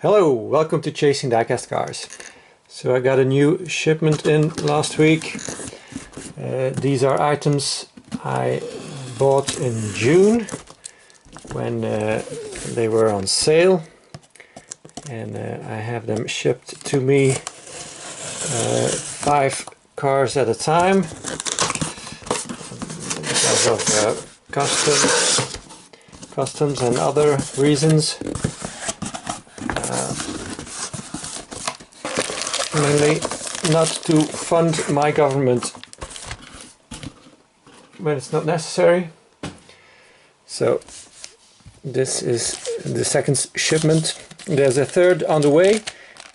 Hello, welcome to Chasing Diecast Cars. So I got a new shipment in last week. These are items I bought in June when they were on sale, and I have them shipped to me 5 cars at a time because of customs and other reasons. Mainly not to fund my government when it's not necessary. So this is the second shipment. There's a third on the way,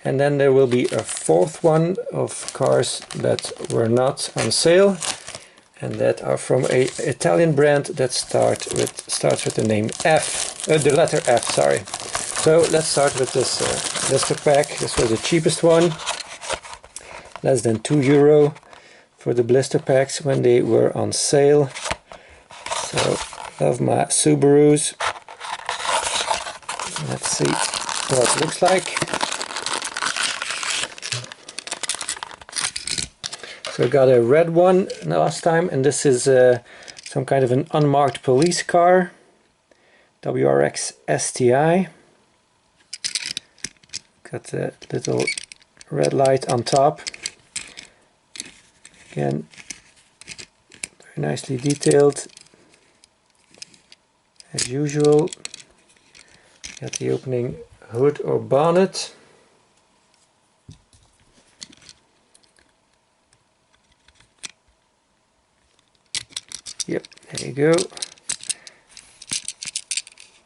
and then there will be a fourth one of cars that were not on sale and that are from a Italian brand that starts with the name F, the letter F, sorry. So let's start with this blister pack. This was the cheapest one. Less than €2 for the blister packs when they were on sale. So, love my Subarus. Let's see what it looks like. So I got a red one last time, and this is some kind of an unmarked police car. WRX STI. Got a little red light on top. Again, very nicely detailed as usual. Got the opening hood or bonnet. Yep, there you go.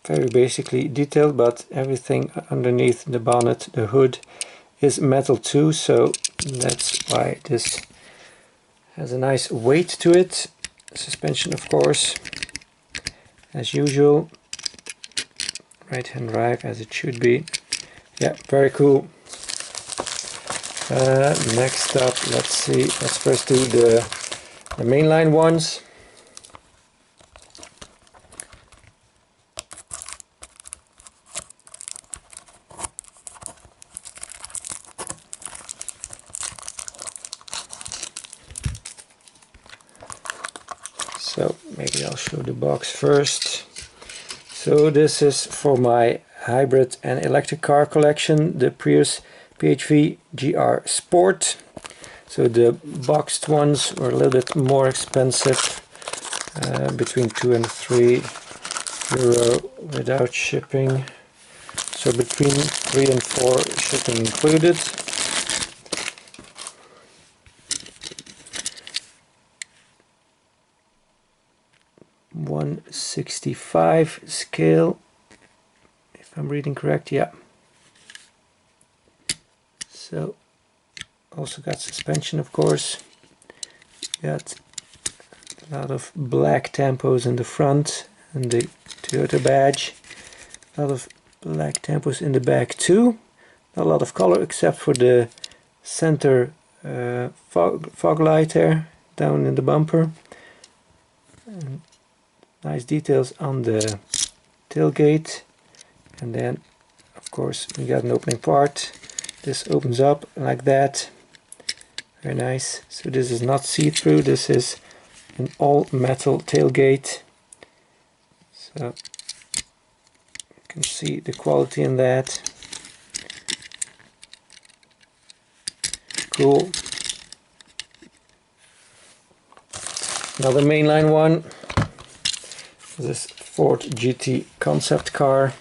Very basically detailed, but everything underneath the bonnet, the hood, is metal too, so that's why this has a nice weight to it. Suspension, of course, as usual. Right hand drive as it should be. Yeah, very cool. Next up, let's see. Let's first do the mainline ones. So maybe I'll show the box first. So this is for my hybrid and electric car collection, the Prius PHV GR Sport. So the boxed ones were a little bit more expensive, between €2 and €3 without shipping. So between 3 and 4 shipping included. .165 scale, if I'm reading correct, yeah. So also got suspension, of course. Got a lot of black tampos in the front and the Toyota badge. A lot of black tampos in the back too. Not a lot of color except for the center fog light there down in the bumper. And nice details on the tailgate, and then of course we got an opening part. This opens up like that, very nice. So this is not see-through, this is an all metal tailgate, so you can see the quality in that. Cool. Another mainline one. This Ford GT concept car.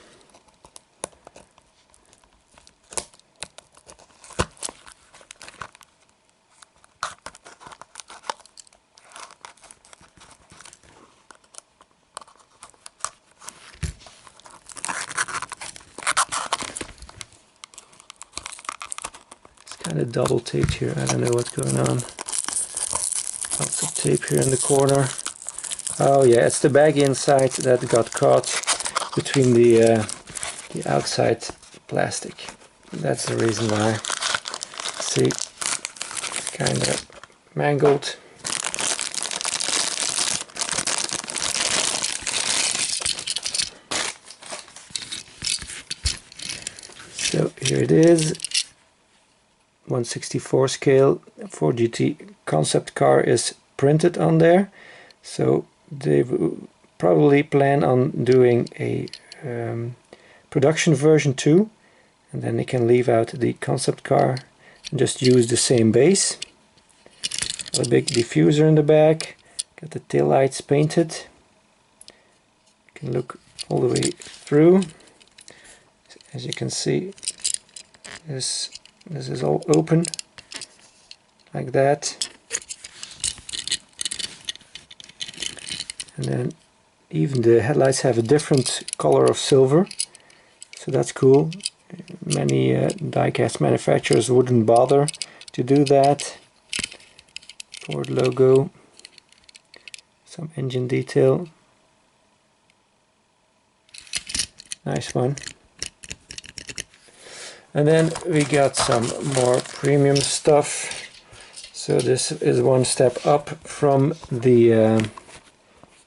It's kind of double taped here, I don't know what's going on. Lots of tape here in the corner. Oh yeah, it's the bag inside that got caught between the outside plastic. That's the reason why. See, kind of mangled. So So here it is, 1/64 scale 4GT concept car is printed on there. So they probably plan on doing a production version too, and then they can leave out the concept car and just use the same base. A big diffuser in the back, got the tail lights painted. You can look all the way through. As you can see, this is all open like that, and then even the headlights have a different color of silver, so that's cool. Many diecast manufacturers wouldn't bother to do that. Ford logo, some engine detail, nice one. And then we got some more premium stuff. So this is one step up from the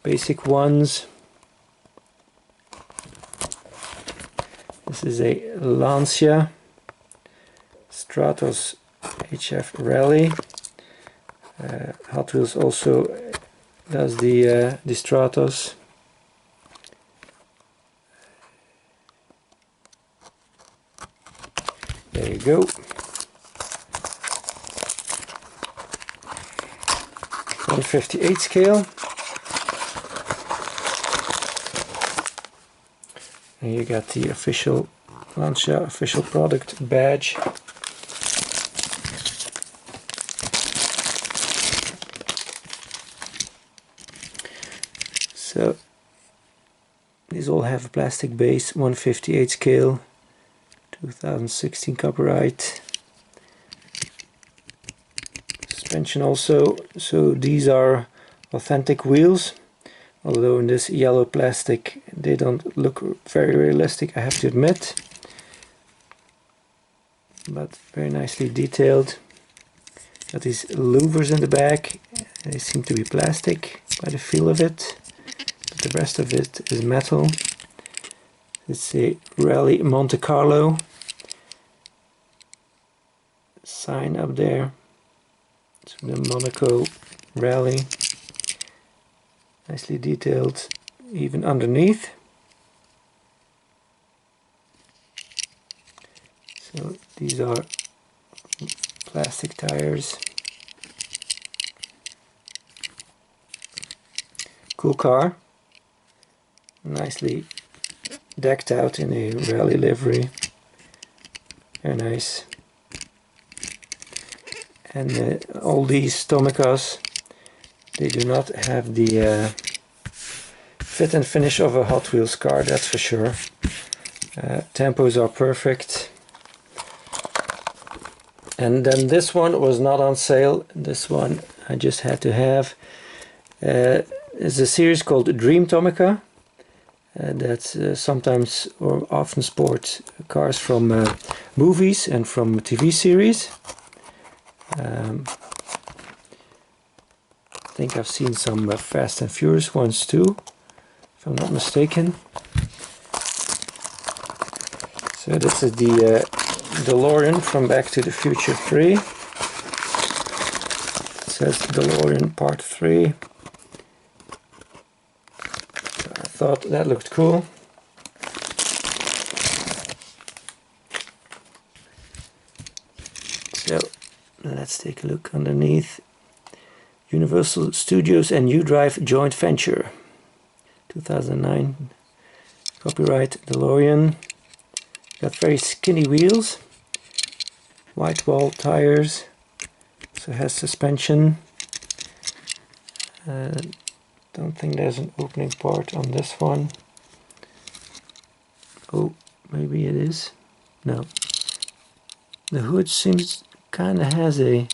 basic ones. This is a Lancia Stratos HF Rally. Hot Wheels also does the Stratos. There you go. 1/58 scale. And you got the official Lancia official product badge. So these all have a plastic base, 1/58 scale, 2016 copyright. Suspension also, so these are authentic wheels, although in this yellow plastic they don't look very realistic, I have to admit, but very nicely detailed. Got these louvers in the back, they seem to be plastic by the feel of it, but the rest of it is metal. It's a Rally Monte Carlo sign up there. It's the Monaco Rally, nicely detailed even underneath. So these are plastic tires. Cool car, nicely decked out in a rally livery, very nice. And all these Tomicas, they do not have the fit and finish of a Hot Wheels car, that's for sure. Tempos are perfect. And then this one was not on sale. This one I just had to have. It's a series called Dream Tomica. That's sometimes or often sport cars from movies and from TV series. I think I've seen some Fast and Furious ones too, if I'm not mistaken. So this is the DeLorean from Back to the Future 3. It says DeLorean Part 3. So I thought that looked cool. So let's take a look underneath. Universal Studios and U-Drive joint venture, 2009. Copyright DeLorean. Got very skinny wheels, white wall tires, so it has suspension. Don't think there's an opening part on this one. Oh, maybe it is. No. The hood seems kinda has a,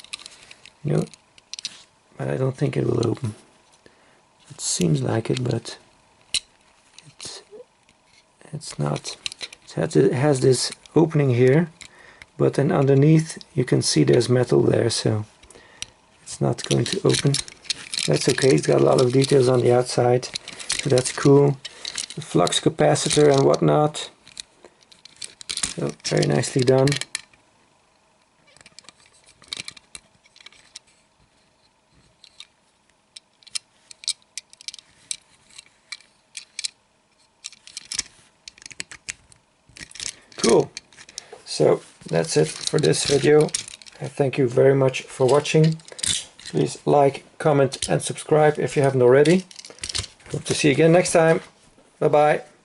but I don't think it will open. It seems like it, but it's not. It has this opening here, but then underneath you can see there's metal there, so it's not going to open. That's okay, it's got a lot of details on the outside, so that's cool. The flux capacitor and whatnot. So very nicely done. Cool. So that's it for this video. Thank you very much for watching. Please like, comment and subscribe if you haven't already. Hope to see you again next time. Bye bye.